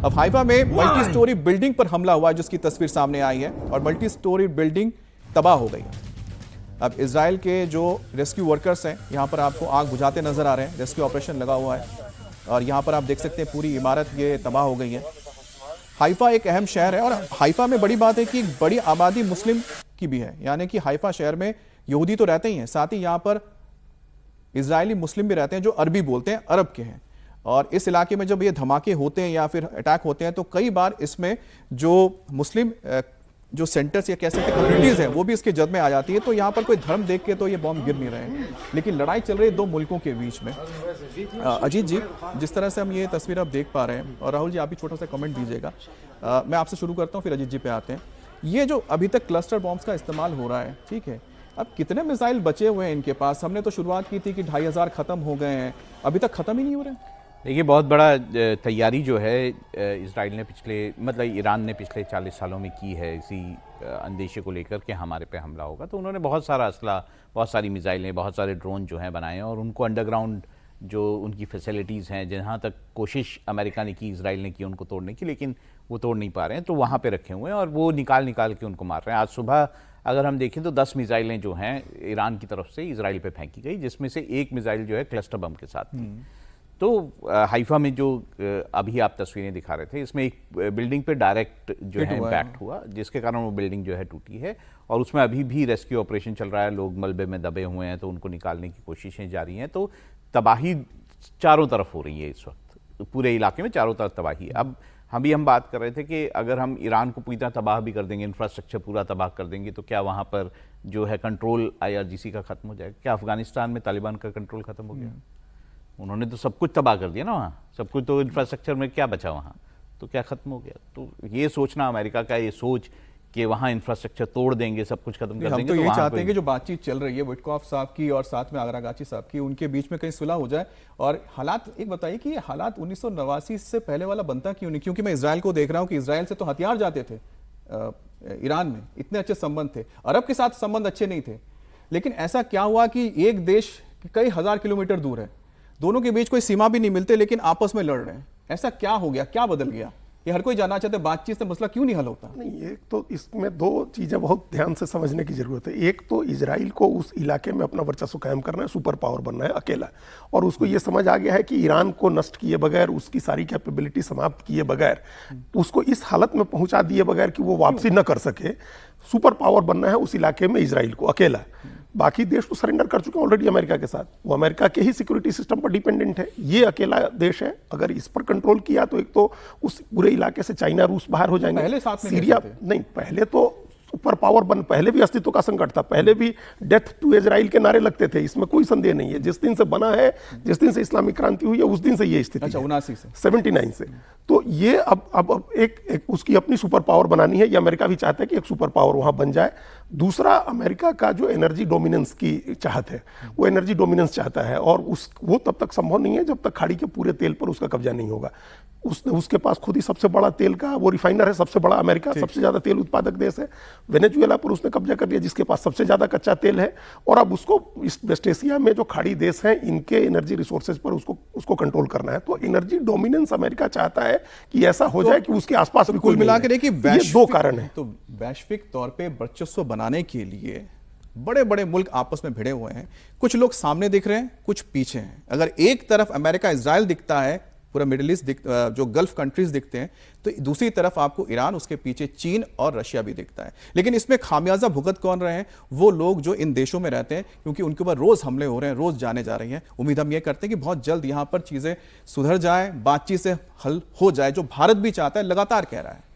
अब हाइफा में multi storey building पर हमला हुआ जिसकी तस्वीर सामने आई है और मल्टी स्टोरी बिल्डिंग तबाह हो गई है। अब इजराइल के जो रेस्क्यू वर्कर्स हैं यहाँ पर आपको आग बुझाते नजर आ रहे हैं, रेस्क्यू ऑपरेशन लगा हुआ है और यहाँ पर आप देख सकते हैं पूरी इमारत ये तबाह हो गई है। हाइफा एक अहम शहर है और हाइफा में बड़ी बात है कि एक बड़ी आबादी मुस्लिम की भी है, यानी कि हाइफा शहर में यहूदी तो रहते ही हैं, साथ ही यहाँ पर इजरायली मुस्लिम भी रहते हैं जो अरबी बोलते हैं, अरब के हैं। और इस इलाके में जब ये धमाके होते हैं या फिर अटैक होते हैं तो कई बार इसमें जो मुस्लिम जो सेंटर्स या कह सकते हैं कम्युनिटीज हैं वो भी इसके जद में आ जाती है। तो यहाँ पर कोई धर्म देख के तो ये बॉम्ब गिर नहीं रहे हैं, लेकिन लड़ाई चल रही है दो मुल्कों के बीच में। अजीत जी, जिस तरह से हम ये तस्वीर आप देख पा रहे हैं, और राहुल जी आप भी छोटा सा कमेंट दीजिएगा, मैं आपसे शुरू करता हूँ फिर अजीत जी पे आते हैं। ये जो अभी तक क्लस्टर बॉम्ब्स का इस्तेमाल हो रहा है, ठीक है, अब कितने मिसाइल बचे हुए हैं इनके पास? हमने तो शुरुआत की थी कि 2500 खत्म हो गए हैं, अभी तक खत्म ही नहीं हो रहे हैं। देखिए, बहुत बड़ा तैयारी जो है इजराइल ने ईरान ने पिछले 40 सालों में की है इसी अंदेशे को लेकर कि हमारे पे हमला होगा। तो उन्होंने बहुत सारा असला, बहुत सारी मिसाइलें, बहुत सारे ड्रोन जो हैं बनाए हैं और उनको अंडरग्राउंड जो उनकी फैसिलिटीज़ हैं, जहाँ तक कोशिश अमेरिका ने की, इजराइल ने की उनको तोड़ने की, लेकिन वो तोड़ नहीं पा रहे हैं, तो वहाँ पे रखे हुए हैं और वो निकाल के उनको मार रहे हैं। आज सुबह अगर हम देखें तो 10 मिसाइलें जो हैं ईरान की तरफ से इजराइल पे फेंकी गई, जिसमें से एक मिसाइल जो है क्लस्टर बम के साथ थी। तो हाइफा में जो अभी आप तस्वीरें दिखा रहे थे, इसमें एक बिल्डिंग पे डायरेक्ट जो है इम्पैक्ट हुआ, जिसके कारण वो बिल्डिंग जो है टूटी है और उसमें अभी भी रेस्क्यू ऑपरेशन चल रहा है। लोग मलबे में दबे हुए हैं तो उनको निकालने की कोशिशें जारी हैं। तो तबाही चारों तरफ हो रही है इस वक्त, पूरे इलाके में चारों तरफ तबाही है। अब हम बात कर रहे थे कि अगर हम ईरान को पूरी तरह तबाह भी कर देंगे, इंफ्रास्ट्रक्चर पूरा तबाह कर देंगे, तो क्या वहाँ पर जो है कंट्रोल IRGC का खत्म हो जाएगा? क्या अफगानिस्तान में तालिबान का कंट्रोल खत्म हो गया? उन्होंने तो सब कुछ तबाह कर दिया ना वहाँ, सब कुछ, तो इंफ्रास्ट्रक्चर में क्या बचा वहाँ? तो क्या खत्म हो गया? तो ये सोचना अमेरिका का, ये सोच कि वहाँ इंफ्रास्ट्रक्चर तोड़ देंगे, सब कुछ खत्म कर देंगे। हम तो ये चाहते हैं कि जो बातचीत चल रही है विटकॉफ साहब की और साथ में आगरागाची साहब की, उनके बीच में कहीं सुलह हो जाए। और हालात एक बताइए कि ये हालात 1989 से पहले वाला बनता क्यों नहीं? क्योंकि मैं इजराइल को देख रहा हूँ कि इजराइल से तो हथियार जाते थे, ईरान में इतने अच्छे संबंध थे, अरब के साथ संबंध अच्छे नहीं थे, लेकिन ऐसा क्या हुआ कि एक देश कई हजार किलोमीटर दूर है, दोनों के बीच कोई सीमा भी नहीं मिलते, लेकिन आपस में लड़ रहे हैं? ऐसा क्या हो गया, क्या बदल गया? ये हर कोई जानना चाहते हैं, बातचीत से मसला क्यों नहीं हल होता? नहीं, एक तो इसमें दो चीजें बहुत ध्यान से समझने की जरूरत है। एक तो इजराइल को उस इलाके में अपना वर्चस्व कायम करना है, सुपर पावर बनना है अकेला, और उसको ये समझ आ गया है कि ईरान को नष्ट किए बगैर, उसकी सारी कैपेबिलिटी समाप्त किए बगैर, उसको इस हालत में पहुंचा दिए बगैर कि वो वापसी न कर सके, सुपर पावर बनना है उस इलाके में इजराइल को अकेला। बाकी देश तो सरेंडर कर चुके हैं ऑलरेडी अमेरिका के साथ, वो अमेरिका के ही सिक्योरिटी सिस्टम पर डिपेंडेंट है। ये अकेला देश है, अगर इस पर कंट्रोल किया तो एक तो उस पूरे इलाके से चाइना, रूस बाहर हो जाएंगे। पहले साथ में सीरिया नहीं, पहले तो सुपर पावर बन, पहले भी अस्तित्व का संकट था, पहले भी डेथ टू इजराइल के नारे लगते थे, इसमें कोई संदेह नहीं है। जिस दिन से बना है, जिस दिन से इस्लामिक क्रांति हुई है, उस दिन से ये स्थिति। अच्छा, 79 से, 79 से। तो ये अब एक उसकी अपनी सुपर पावर बनानी है। ये अमेरिका भी चाहता है कि एक सुपर पावर वहां बन जाए। दूसरा, अमेरिका का जो एनर्जी डोमिनेंस की चाहत है, वो एनर्जी डोमिनेंस चाहता है, और वो तब तक संभव नहीं है जब तक खाड़ी के पूरे तेल पर उसका कब्जा नहीं होगा। उसके पास खुद ही सबसे बड़ा तेल का वो रिफाइनर है, सबसे बड़ा अमेरिका, सबसे ज्यादा तेल उत्पादक देश है। वेनेजुएला पर उसने कब्जा कर लिया, जिसके पास सबसे ज्यादा कच्चा तेल है, और अब उसको इस वेस्ट एशिया में जो खाड़ी देश हैं, इनके एनर्जी रिसोर्सेज पर उसको कंट्रोल करना है। तो एनर्जी डोमिनेंस अमेरिका चाहता है कि ऐसा हो जाए कि उसके आसपास भी कुल मिला के देखिए दो कारण है। तो वैश्विक तौर पे वर्चस्व बनाने के लिए बड़े बड़े मुल्क आपस में भिड़े हुए हैं, कुछ लोग सामने दिख रहे हैं, कुछ पीछे हैं। अगर एक तरफ अमेरिका, इजराइल दिखता है, पूरा मिडिल ईस्ट जो गल्फ कंट्रीज दिखते हैं, तो दूसरी तरफ आपको ईरान, उसके पीछे चीन और रशिया भी दिखता है। लेकिन इसमें खामियाजा भुगत कौन रहे हैं? वो लोग जो इन देशों में रहते हैं, क्योंकि उनके ऊपर रोज हमले हो रहे हैं, रोज जाने जा रही हैं। उम्मीद हम ये करते हैं कि बहुत जल्द यहां पर चीजें सुधर जाए, बातचीत से हल हो जाए, जो भारत भी चाहता है, लगातार कह रहा है।